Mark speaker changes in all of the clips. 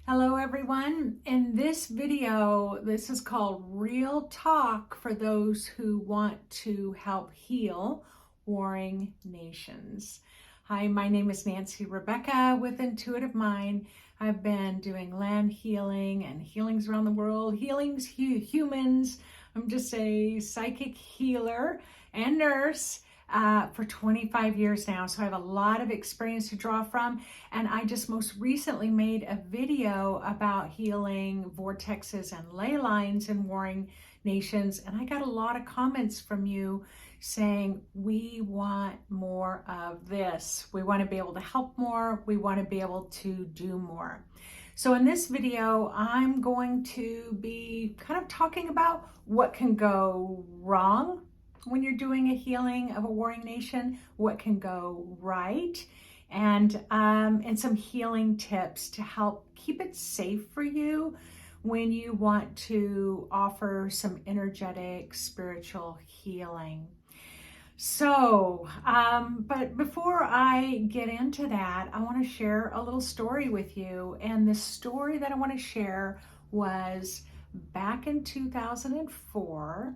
Speaker 1: Hello everyone. In this video, this is called Real Talk for those who want to help heal warring nations. Hi, my name is Nancy Rebecca with Intuitive Mind. I've been doing land healing and healings around the world, healings humans. I'm just a psychic healer and nurse for 25 years now. So I have a lot of experience to draw from. And I just most recently made a video about healing vortexes and ley lines in warring nations. And I got a lot of comments from you saying, we want more of this. We want to be able to help more. We want to be able to do more. So in this video, I'm going to be kind of talking about what can go wrong when you're doing a healing of a warring nation, what can go right, and some healing tips to help keep it safe for you when you want to offer some energetic spiritual healing. So, but before I get into that, I want to share a little story with you. And the story that I want to share was back in 2004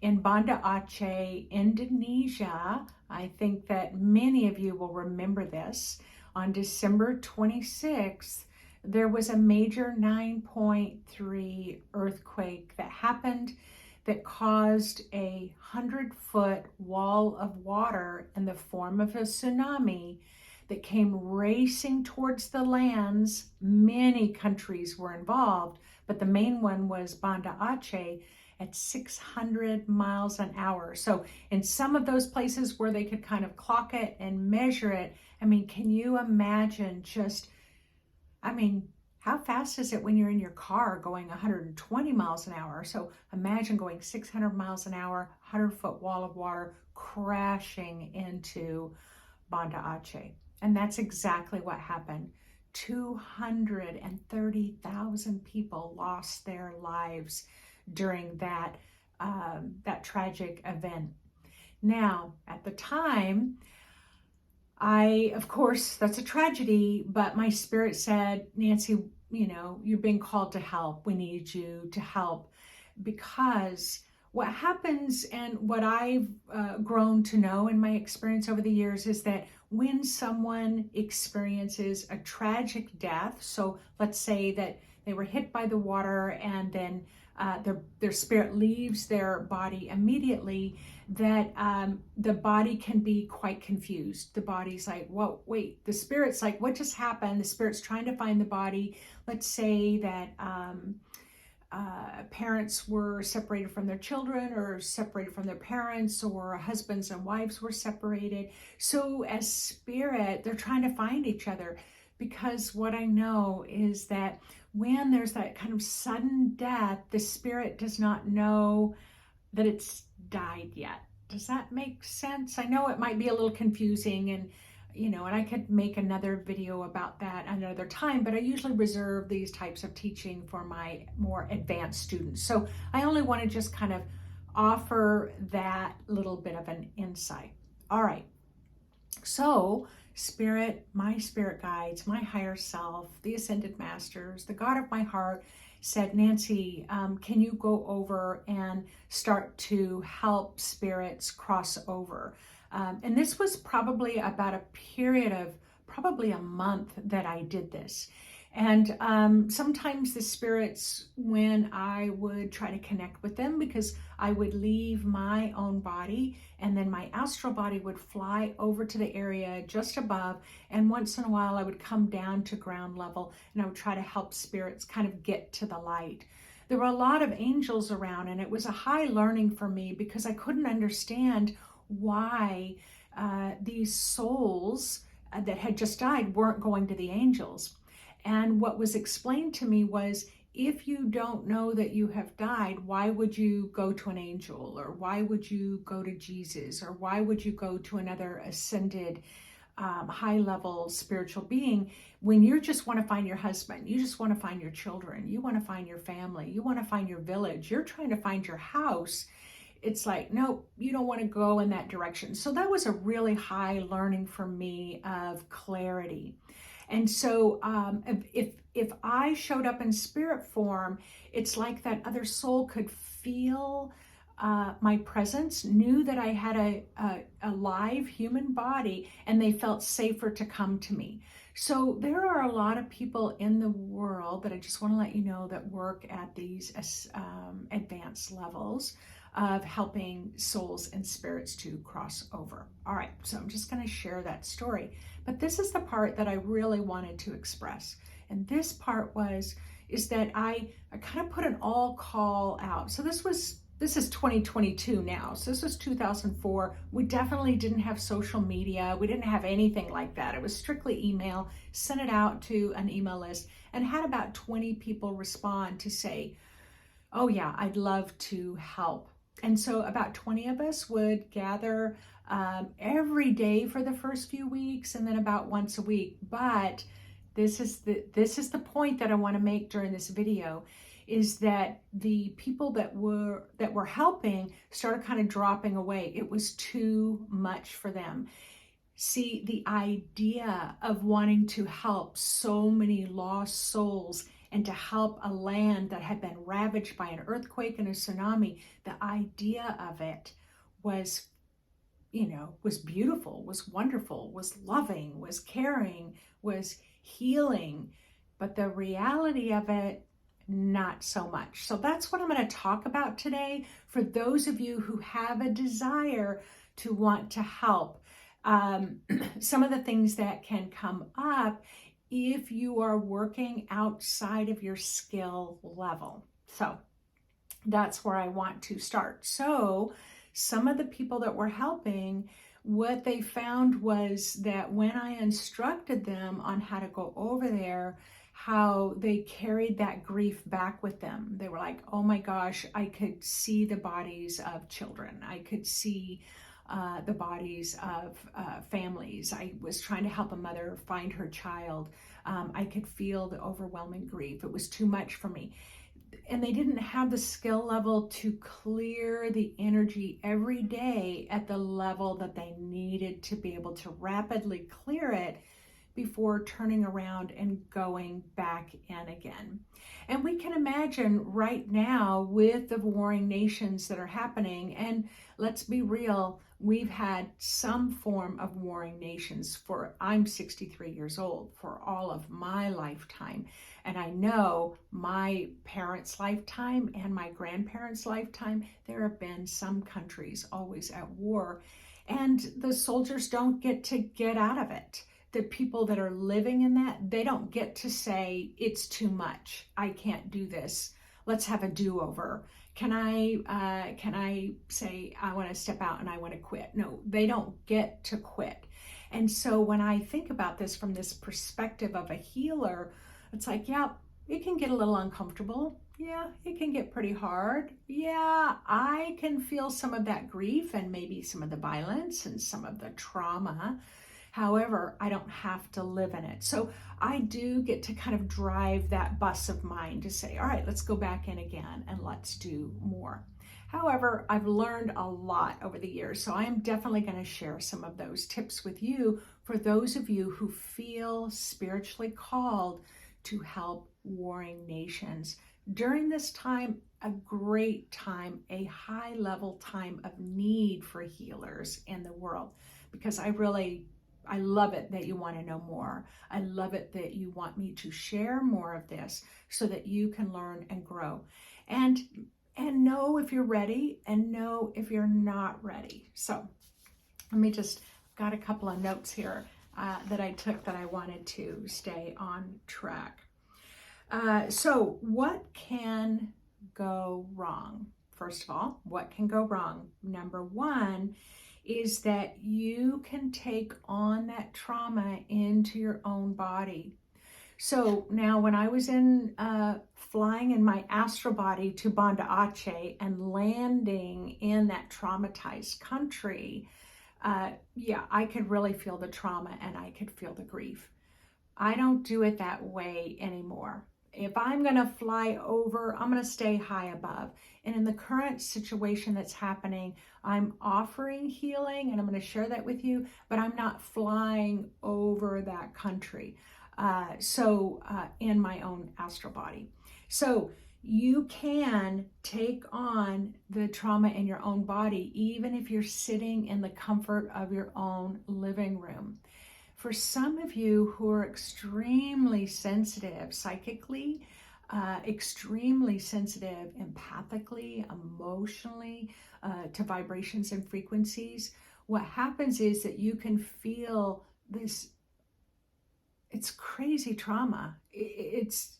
Speaker 1: in Banda Aceh, Indonesia. I think that many of you will remember this. On December 26th, there was a major 9.3 earthquake that happened that caused a 100-foot wall of water in the form of a tsunami that came racing towards the lands. Many countries were involved, but the main one was Banda Aceh at 600 miles an hour. So in some of those places where they could kind of clock it and measure it, I mean, can you imagine how fast is it when you're in your car going 120 miles an hour? So imagine going 600 miles an hour, 100-foot wall of water crashing into Banda Aceh. And that's exactly what happened. 230,000 people lost their lives during that tragic event. Now, at the time, of course, that's a tragedy, but my spirit said, Nancy, you're being called to help. We need you to help, because what happens, and what I've grown to know in my experience over the years, is that when someone experiences a tragic death, so let's say that they were hit by the water and then their spirit leaves their body immediately, that the body can be quite confused. The body's like, whoa, wait, the spirit's like, what just happened? The spirit's trying to find the body. Let's say that parents were separated from their children, or separated from their parents, or husbands and wives were separated. So as spirit, they're trying to find each other, because what I know is that when there's that kind of sudden death, the spirit does not know that it's died yet. Does that make sense? I know it might be a little confusing, and and I could make another video about that another time, but I usually reserve these types of teaching for my more advanced students. So I only want to just kind of offer that little bit of an insight. All right. So spirit, my spirit guides, my higher self, the ascended masters, the God of my heart said, Nancy, can you go over and start to help spirits cross over? And this was probably about a period of probably a month that I did this. And sometimes the spirits, when I would try to connect with them, because I would leave my own body and then my astral body would fly over to the area just above, and once in a while I would come down to ground level and I would try to help spirits kind of get to the light. There were a lot of angels around, and it was a high learning for me, because I couldn't understand why these souls that had just died weren't going to the angels. And what was explained to me was, if you don't know that you have died, why would you go to an angel? Or why would you go to Jesus? Or why would you go to another ascended high-level spiritual being, when you just want to find your husband, you just want to find your children, you want to find your family, you want to find your village, you're trying to find your house? It's like, nope, you don't want to go in that direction. So that was a really high learning for me of clarity. And so if I showed up in spirit form, it's like that other soul could feel my presence, knew that I had a live human body, and they felt safer to come to me. So there are a lot of people in the world that I just want to let you know that work at these advanced levels of helping souls and spirits to cross over. All right, so I'm just going to share that story. But this is the part that I really wanted to express. And this part is that I kind of put an all call out. So this is 2022 now. So this was 2004. We definitely didn't have social media. We didn't have anything like that. It was strictly email. Sent it out to an email list and had about 20 people respond to say, oh yeah, I'd love to help. And so about 20 of us would gather every day for the first few weeks and then about once a week. But this is the point that I want to make during this video, is that the people that were helping started kind of dropping away. It was too much for them. See, the idea of wanting to help so many lost souls and to help a land that had been ravaged by an earthquake and a tsunami, the idea of it was, was beautiful, was wonderful, was loving, was caring, was healing. But the reality of it, not so much. So that's what I'm going to talk about today for those of you who have a desire to want to help. Some of the things that can come up if you are working outside of your skill level. So that's where I want to start. So some of the people that were helping, what they found was that when I instructed them on how to go over there, how they carried that grief back with them. They were like, oh my gosh, I could see the bodies of children. I could see the bodies of families. I was trying to help a mother find her child. I could feel the overwhelming grief. It was too much for me. And they didn't have the skill level to clear the energy every day at the level that they needed to be able to rapidly clear it before turning around and going back in again. And we can imagine right now with the warring nations that are happening, and let's be real, we've had some form of warring nations I'm 63 years old, for all of my lifetime. And I know my parents' lifetime and my grandparents' lifetime, there have been some countries always at war, and the soldiers don't get out of it. The people that are living in that, they don't get to say, it's too much, I can't do this, let's have a do-over. Can I say, I want to step out and I want to quit? No, they don't get to quit. And so when I think about this from this perspective of a healer, it's like, yeah, it can get a little uncomfortable. Yeah, it can get pretty hard. Yeah, I can feel some of that grief and maybe some of the violence and some of the trauma. However, I don't have to live in it. So I do get to kind of drive that bus of mine to say, all right, let's go back in again and let's do more. However, I've learned a lot over the years, so I am definitely going to share some of those tips with you for those of you who feel spiritually called to help warring nations. During this time, a great time, a high level time of need for healers in the world, because I love it that you want to know more. I love it that you want me to share more of this so that you can learn and grow and know if you're ready and know if you're not ready. So let me just, got a couple of notes here that I took that I wanted to stay on track. So what can go wrong? First of all, what can go wrong? Number one is that you can take on that trauma into your own body. So now when I was flying in my astral body to Banda Aceh and landing in that traumatized country, I could really feel the trauma and I could feel the grief. I don't do it that way anymore. If I'm going to fly over, I'm going to stay high above. And in the current situation that's happening, I'm offering healing and I'm going to share that with you, but I'm not flying over that country. In my own astral body. So you can take on the trauma in your own body, even if you're sitting in the comfort of your own living room. For some of you who are extremely sensitive psychically, extremely sensitive empathically, emotionally, to vibrations and frequencies, what happens is that you can feel this. It's crazy trauma. It's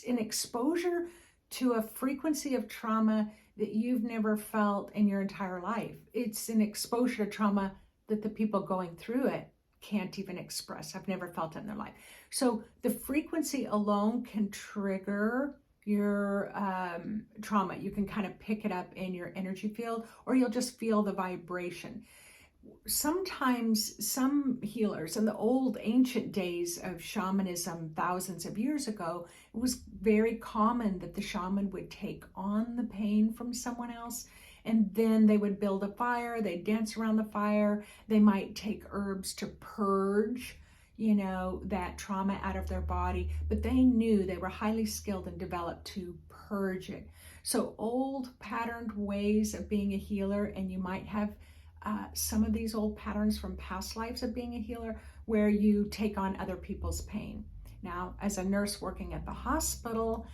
Speaker 1: an exposure to a frequency of trauma that you've never felt in your entire life. It's an exposure to trauma that the people going through it can't even express. Have never felt it in their life. So the frequency alone can trigger your trauma. You can kind of pick it up in your energy field, or you'll just feel the vibration. Sometimes some healers in the old ancient days of shamanism, thousands of years ago, it was very common that the shaman would take on the pain from someone else, and then they would build a fire, they'd dance around the fire, they might take herbs to purge, that trauma out of their body, but they knew they were highly skilled and developed to purge it. So old patterned ways of being a healer, and you might have some of these old patterns from past lives of being a healer where you take on other people's pain. Now, as a nurse working at the hospital,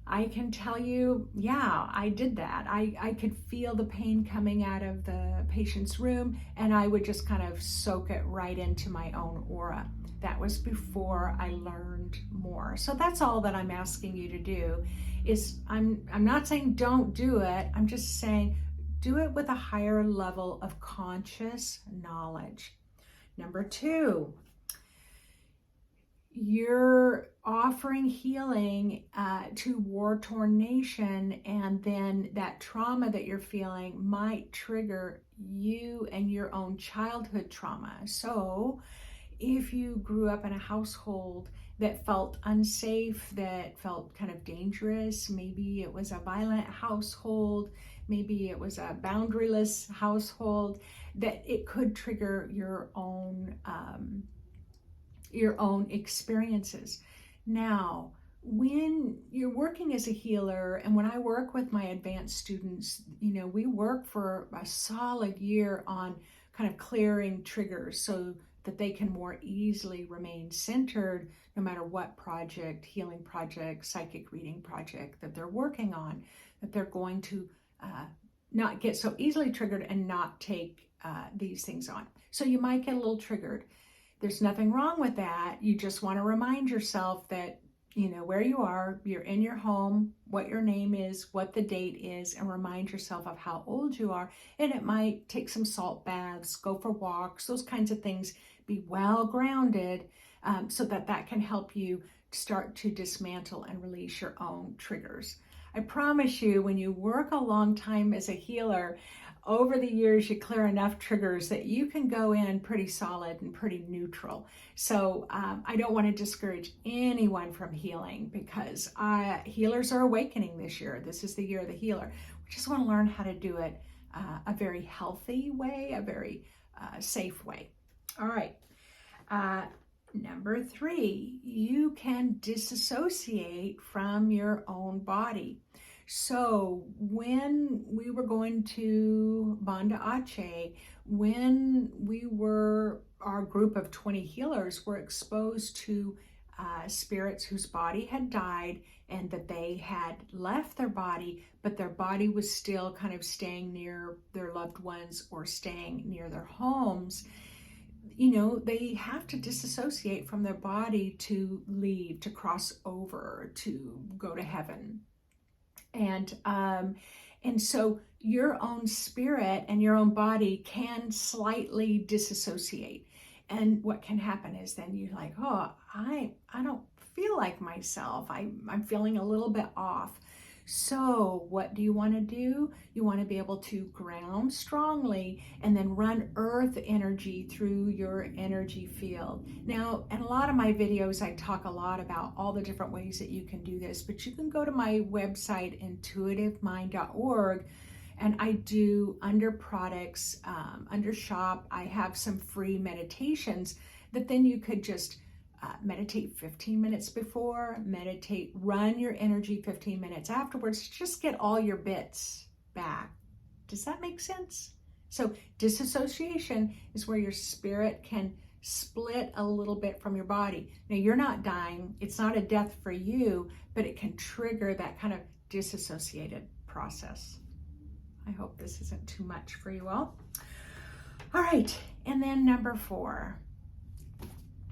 Speaker 1: I can tell you, yeah, I did that. I could feel the pain coming out of the patient's room, and I would just kind of soak it right into my own aura. That was before I learned more. So that's all that I'm asking you to do. Is I'm not saying don't do it. I'm just saying do it with a higher level of conscious knowledge. Number 2, you're offering healing to war-torn nation, and then that trauma that you're feeling might trigger you and your own childhood trauma. So if you grew up in a household that felt unsafe, that felt kind of dangerous, maybe it was a violent household, maybe it was a boundaryless household, that it could trigger your own experiences. Now, when you're working as a healer, and when I work with my advanced students, we work for a solid year on kind of clearing triggers so that they can more easily remain centered no matter what project, healing project, psychic reading project that they're working on, that they're going to not get so easily triggered and not take these things on. So you might get a little triggered. There's nothing wrong with that. You just want to remind yourself that, where you are, you're in your home, what your name is, what the date is, and remind yourself of how old you are. And it might take some salt baths, go for walks, those kinds of things. Be well grounded so that can help you start to dismantle and release your own triggers. I promise you, when you work a long time as a healer, over the years, you clear enough triggers that you can go in pretty solid and pretty neutral. So I don't want to discourage anyone from healing, because healers are awakening this year. This is the year of the healer. We just want to learn how to do it a very healthy way, a very safe way. All right. Number 3, you can disassociate from your own body. So when we were going to Banda Aceh, when our group of 20 healers were exposed to spirits whose body had died and that they had left their body, but their body was still kind of staying near their loved ones or staying near their homes, they have to disassociate from their body to leave, to cross over, to go to heaven. And so your own spirit and your own body can slightly disassociate. And what can happen is then you're like, oh, I don't feel like myself. I'm feeling a little bit off. So what do you want to do? You want to be able to ground strongly and then run earth energy through your energy field. Now, in a lot of my videos, I talk a lot about all the different ways that you can do this, but you can go to my website, intuitivemind.org, and I do under products, under shop, I have some free meditations that then you could just Meditate 15 minutes before, run your energy 15 minutes afterwards. Just get all your bits back. Does that make sense? So disassociation is where your spirit can split a little bit from your body. Now, you're not dying. It's not a death for you, but it can trigger that kind of disassociated process. I hope this isn't too much for you all. All right, and then number 4.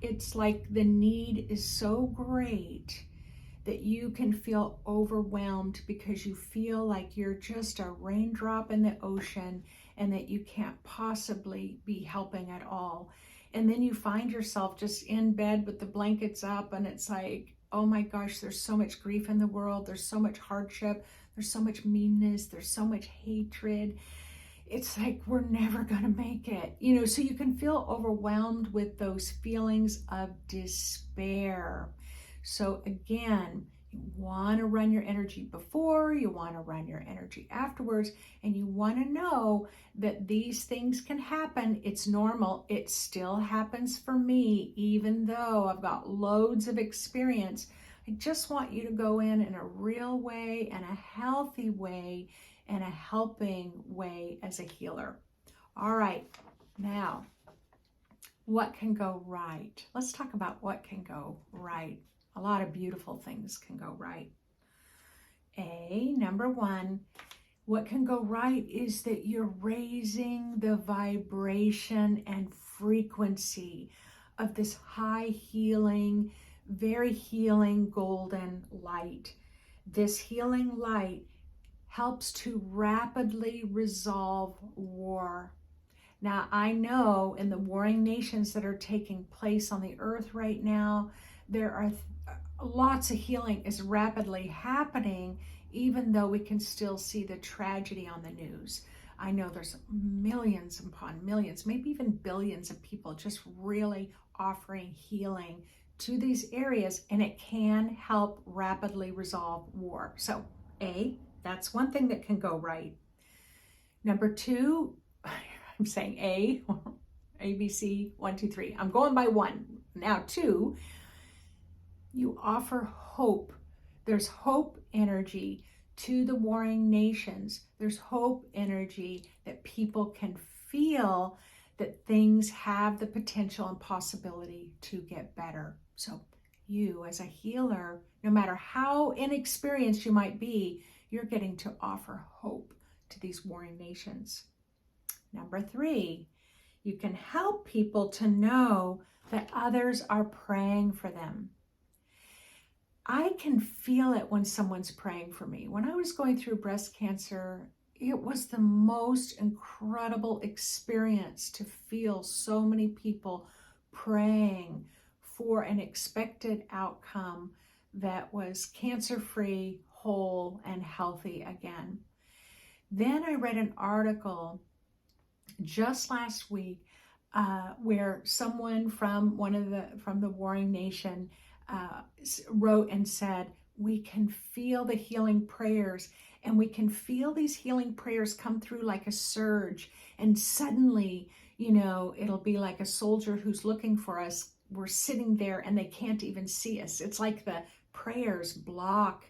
Speaker 1: It's like the need is so great that you can feel overwhelmed because you feel like you're just a raindrop in the ocean and that you can't possibly be helping at all. And then you find yourself just in bed with the blankets up, and it's like, oh my gosh, there's so much grief in the world. There's so much hardship. There's so much meanness. There's so much hatred. It's like we're never going to make it. So you can feel overwhelmed with those feelings of despair. So again, you want to run your energy before, you want to run your energy afterwards, and you want to know that these things can happen. It's normal. It still happens for me, even though I've got loads of experience. I just want you to go in a real way and a healthy way and a helping way as a healer. All right, now, what can go right? Let's talk about what can go right. A lot of beautiful things can go right. Number 1, what can go right is that you're raising the vibration and frequency of this high healing, very healing golden light. This healing light helps to rapidly resolve war. Now, I know in the warring nations that are taking place on the earth right now, there are lots of healing is rapidly happening, even though we can still see the tragedy on the news. I know there's millions upon millions, maybe even billions of people just really offering healing to these areas, and it can help rapidly resolve war. So, that's one thing that can go right. Number 2, I'm saying A, B, C, 1, 2, 3. I'm going by 1. Now 2, you offer hope. There's hope energy to the warring nations. There's hope energy that people can feel that things have the potential and possibility to get better. So you as a healer, no matter how inexperienced you might be, you're getting to offer hope to these warring nations. Number 3, you can help people to know that others are praying for them. I can feel it when someone's praying for me. When I was going through breast cancer, it was the most incredible experience to feel so many people praying for an expected outcome that was cancer-free, whole, and healthy again. Then I read an article just last week where someone from the warring nation wrote and said, we can feel the healing prayers, and we can feel these healing prayers come through like a surge, and suddenly, it'll be like a soldier who's looking for us. We're sitting there and they can't even see us. It's like the prayers block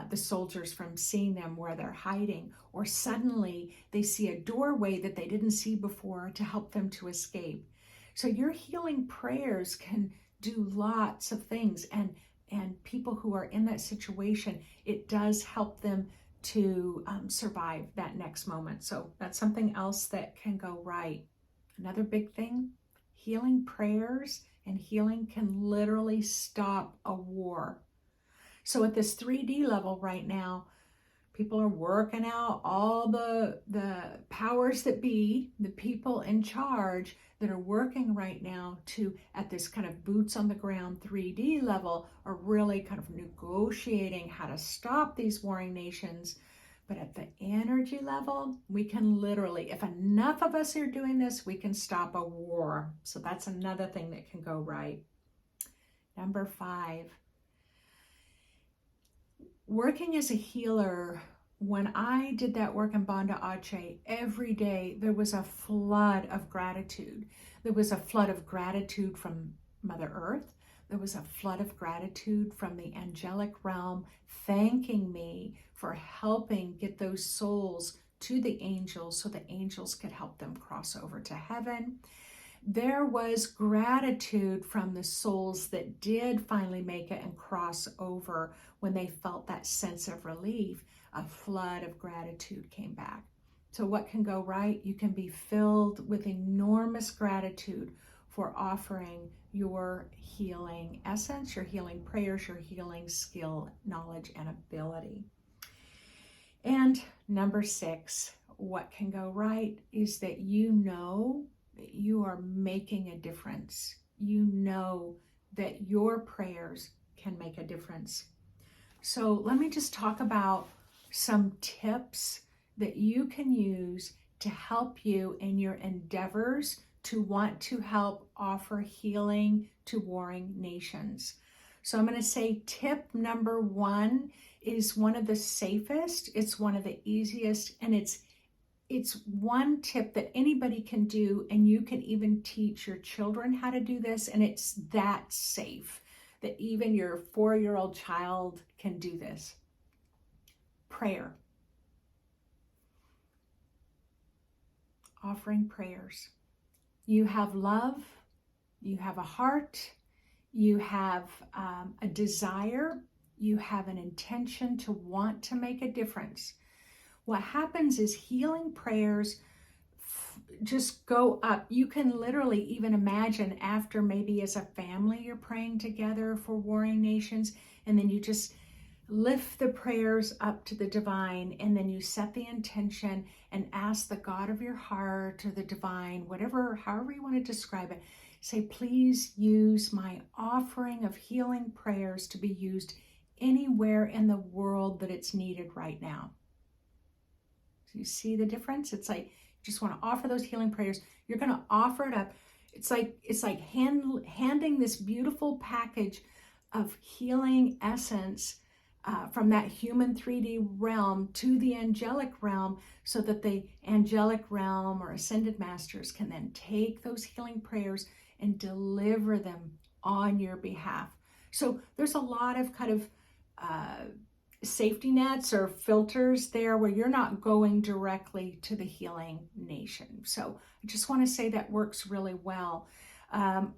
Speaker 1: the soldiers from seeing them where they're hiding, or suddenly they see a doorway that they didn't see before to help them to escape. So your healing prayers can do lots of things, and people who are in that situation, it does help them to survive that next moment. So that's something else that can go right. Another big thing, healing prayers and healing can literally stop a war. So at this 3D level right now, people are working out all the powers that be, the people in charge that are working right now to, at this kind of boots on the ground 3D level, are really kind of negotiating how to stop these warring nations. But at the energy level, we can literally, if enough of us are doing this, we can stop a war. So that's another thing that can go right. Number 5, working as a healer. When I did that work in Banda Aceh, every day there was a flood of gratitude. There was a flood of gratitude from Mother Earth. there was a flood of gratitude from the angelic realm, thanking me for helping get those souls to the angels so the angels could help them cross over to heaven. There was gratitude from the souls that did finally make it and cross over when they felt that sense of relief. A flood of gratitude came back. So what can go right? You can be filled with enormous gratitude for offering your healing essence, your healing prayers, your healing skill, knowledge, and ability. And number 6, what can go right is that you know that you are making a difference. You know that your prayers can make a difference. So let me just talk about some tips that you can use to help you in your endeavors to want to help offer healing to warring nations. So I'm going to say tip number 1 is one of the safest, it's one of the easiest, and it's one tip that anybody can do, and you can even teach your children how to do this, and it's that safe that even your 4-year-old child can do this. Prayer. Offering prayers. You have love, you have a heart, you have a desire, you have an intention to want to make a difference. What happens is healing prayers just go up. You can literally even imagine after, maybe as a family, you're praying together for warring nations, and then you just lift the prayers up to the divine, and then you set the intention and ask the God of your heart or the divine, whatever, however you want to describe it, say, please use my offering of healing prayers to be used anywhere in the world that it's needed right now. So you see the difference? It's like, you just want to offer those healing prayers. You're going to offer it up. It's like handing this beautiful package of healing essence from that human 3D realm to the angelic realm, so that the angelic realm or ascended masters can then take those healing prayers and deliver them on your behalf. So there's a lot of kind of safety nets or filters there where you're not going directly to the healing nation. So I just want to say that works really well.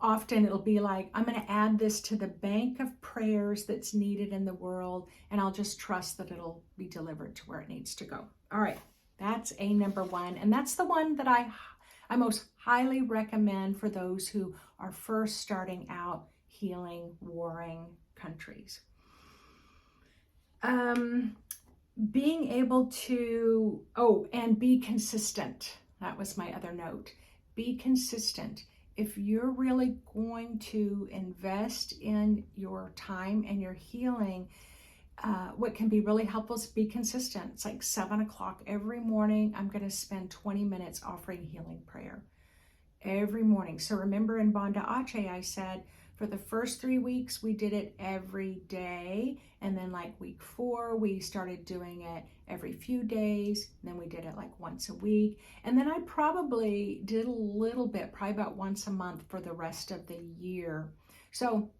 Speaker 1: Often it'll be like, I'm going to add this to the bank of prayers that's needed in the world, and I'll just trust that it'll be delivered to where it needs to go. All right, that's a number 1. And that's the one that I most highly recommend for those who are first starting out healing warring countries. Being able to, and be consistent. That was my other note. Be consistent. If you're really going to invest in your time and your healing, what can be really helpful is be consistent. It's like 7 o'clock every morning. I'm going to spend 20 minutes offering healing prayer every morning. So remember in Banda Aceh, I said for the first 3 weeks, we did it every day. And then like week 4, we started doing it every few days. And then we did it like once a week. And then I probably did a little bit, probably about once a month for the rest of the year. So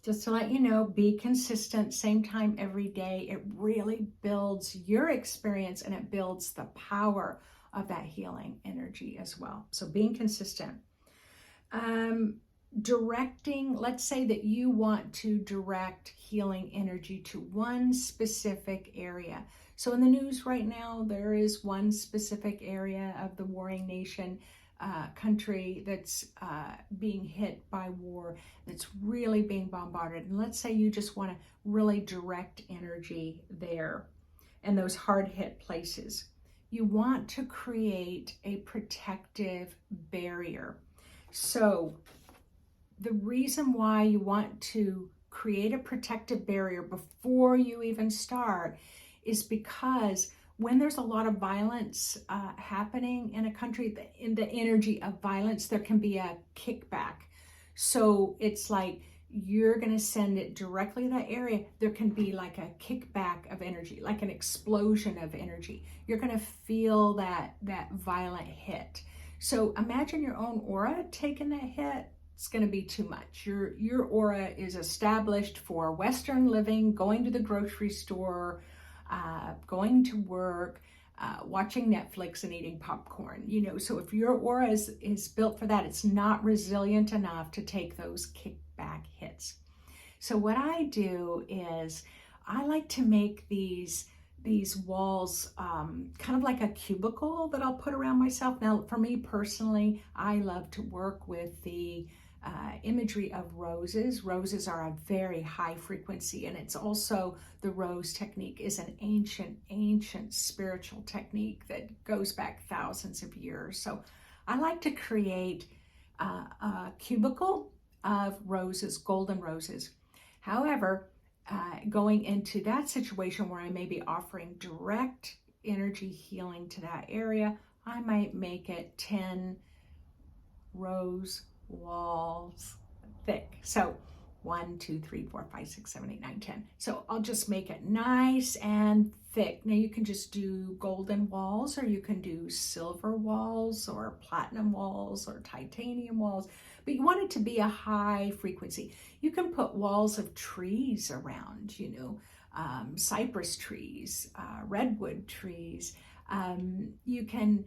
Speaker 1: just to let you know, be consistent, same time every day. It really builds your experience, and it builds the power of that healing energy as well. So being consistent. Directing, let's say that you want to direct healing energy to one specific area. So in the news right now, there is one specific area of the warring nation, country that's being hit by war, that's really being bombarded. And let's say you just want to really direct energy there and those hard hit places. You want to create a protective barrier. So the reason why you want to create a protective barrier before you even start is because when there's a lot of violence happening in a country, in the energy of violence, there can be a kickback. So it's like you're going to send it directly to that area. There can be like a kickback of energy, like an explosion of energy. You're going to feel that violent hit. So imagine your own aura taking that hit. it's going to be too much. Your aura is established for Western living, going to the grocery store, going to work, watching Netflix and eating popcorn. So if your aura is built for that, it's not resilient enough to take those kickback hits. So what I do is I like to make these walls kind of like a cubicle that I'll put around myself. Now, for me personally, I love to work with the imagery of roses. Roses are a very high frequency, and it's also, the rose technique is an ancient spiritual technique that goes back thousands of years. So I like to create a cubicle of roses, golden roses. However, going into that situation where I may be offering direct energy healing to that area, I might make it 10 rose walls thick. So 1, 2, 3, 4, 5, 6, 7, 8, 9, 10. So I'll just make it nice and thick. Now you can just do golden walls, or you can do silver walls or platinum walls or titanium walls, but you want it to be a high frequency. You can put walls of trees around, cypress trees, redwood trees. You can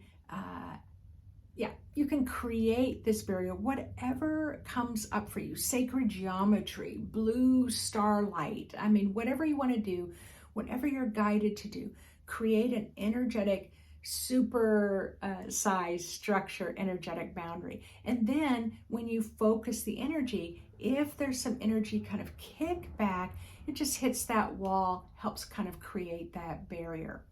Speaker 1: create this barrier, whatever comes up for you. Sacred geometry, blue starlight. I mean, whatever you want to do, whatever you're guided to do, create an energetic, super size structure, energetic boundary. And then when you focus the energy, if there's some energy kind of kickback, it just hits that wall, helps kind of create that barrier.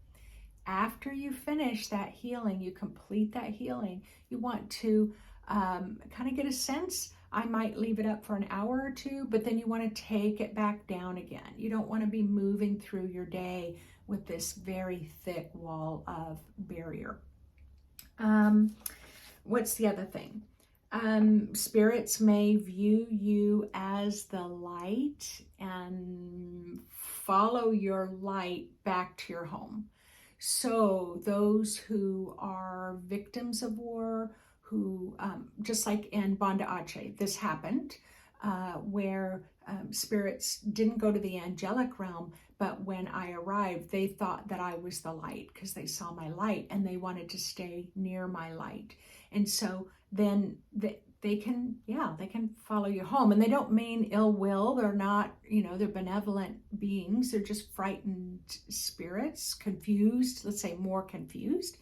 Speaker 1: After you finish that healing, you complete that healing, you want to kind of get a sense. I might leave it up for an hour or two, but then you want to take it back down again. You don't want to be moving through your day with this very thick wall of barrier. What's the other thing? Spirits may view you as the light and follow your light back to your home. So those who are victims of war, who, just like in Banda Aceh, this happened, where spirits didn't go to the angelic realm, but when I arrived, they thought that I was the light because they saw my light and they wanted to stay near my light. And so then they can follow you home, and they don't mean ill will. They're not, they're benevolent beings. They're just frightened spirits, confused, let's say more confused.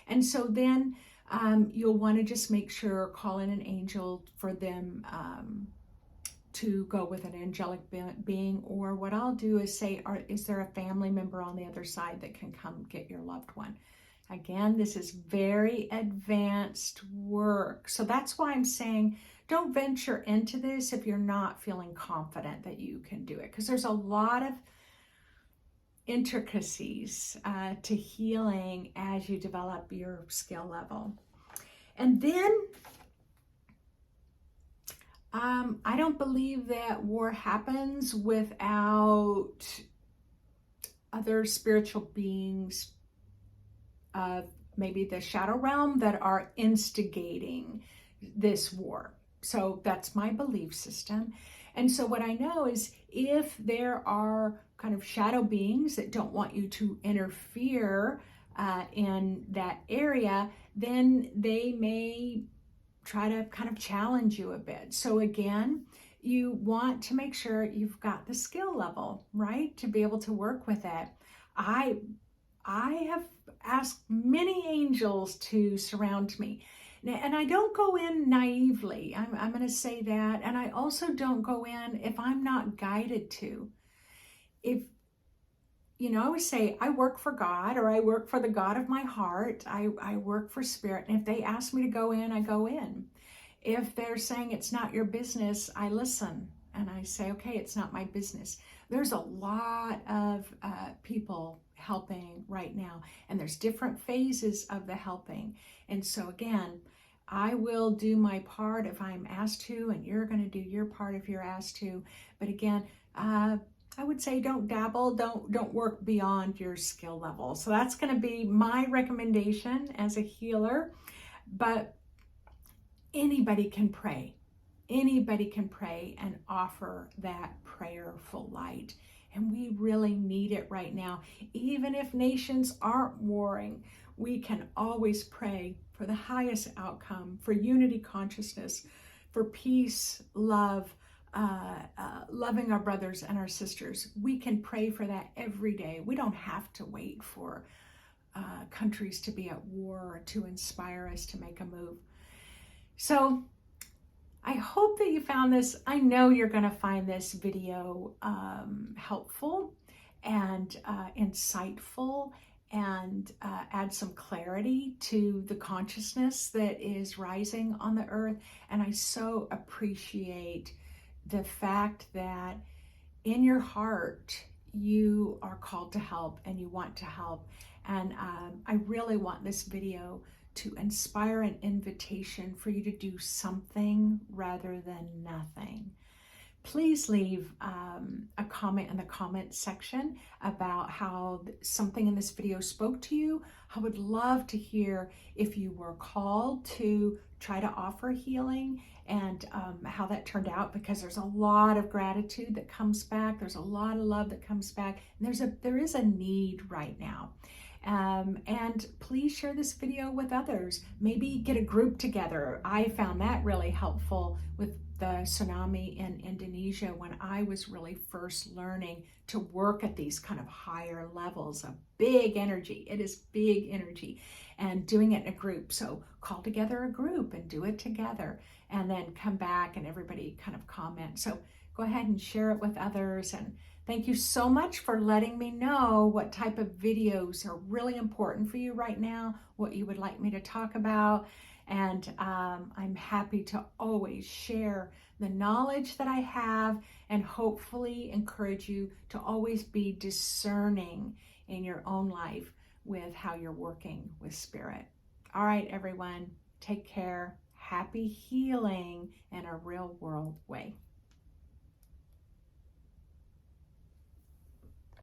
Speaker 1: And so then you'll want to just make sure, call in an angel for them to go with an angelic being. Or what I'll do is say, is there a family member on the other side that can come get your loved one? Again, this is very advanced work. So that's why I'm saying don't venture into this if you're not feeling confident that you can do it, because there's a lot of intricacies to healing as you develop your skill level. And then I don't believe that war happens without other spiritual beings, maybe the shadow realm, that are instigating this war. So that's my belief system. And so what I know is, if there are kind of shadow beings that don't want you to interfere in that area, then they may try to kind of challenge you a bit. So again, you want to make sure you've got the skill level, right, to be able to work with it. I have asked many angels to surround me. And I don't go in naively. I'm going to say that. And I also don't go in if I'm not guided to. If, I always say, I work for God, or I work for the God of my heart. I work for spirit. And if they ask me to go in, I go in. If they're saying it's not your business, I listen. And I say, okay, it's not my business. There's a lot of people helping right now, and there's different phases of the helping. And so again, I will do my part if I'm asked to, and you're going to do your part if you're asked to. But again, I would say don't dabble, don't work beyond your skill level. So that's going to be my recommendation as a healer. But anybody can pray. Anybody can pray and offer that prayerful light. And we really need it right now. Even if nations aren't warring, we can always pray for the highest outcome, for unity consciousness, for peace, love, loving our brothers and our sisters. We can pray for that every day. We don't have to wait for countries to be at war to inspire us to make a move. So I hope that you found this. I know you're going to find this video helpful and insightful, and add some clarity to the consciousness that is rising on the earth. And I so appreciate the fact that in your heart you are called to help and you want to help. And I really want this video to inspire an invitation for you to do something rather than nothing. Please leave a comment in the comment section about how something in this video spoke to you. I would love to hear if you were called to try to offer healing and how that turned out, because there's a lot of gratitude that comes back. There's a lot of love that comes back. And there is a need right now. And please share this video with others. Maybe get a group together. I found that really helpful with the tsunami in Indonesia when I was really first learning to work at these kind of higher levels of big energy. It is big energy, and doing it in a group. So call together a group and do it together, and then come back and everybody kind of comment. So go ahead and share it with others. And thank you so much for letting me know what type of videos are really important for you right now, what you would like me to talk about. And I'm happy to always share the knowledge that I have, and hopefully encourage you to always be discerning in your own life with how you're working with spirit. All right, everyone, take care. Happy healing in a real world way.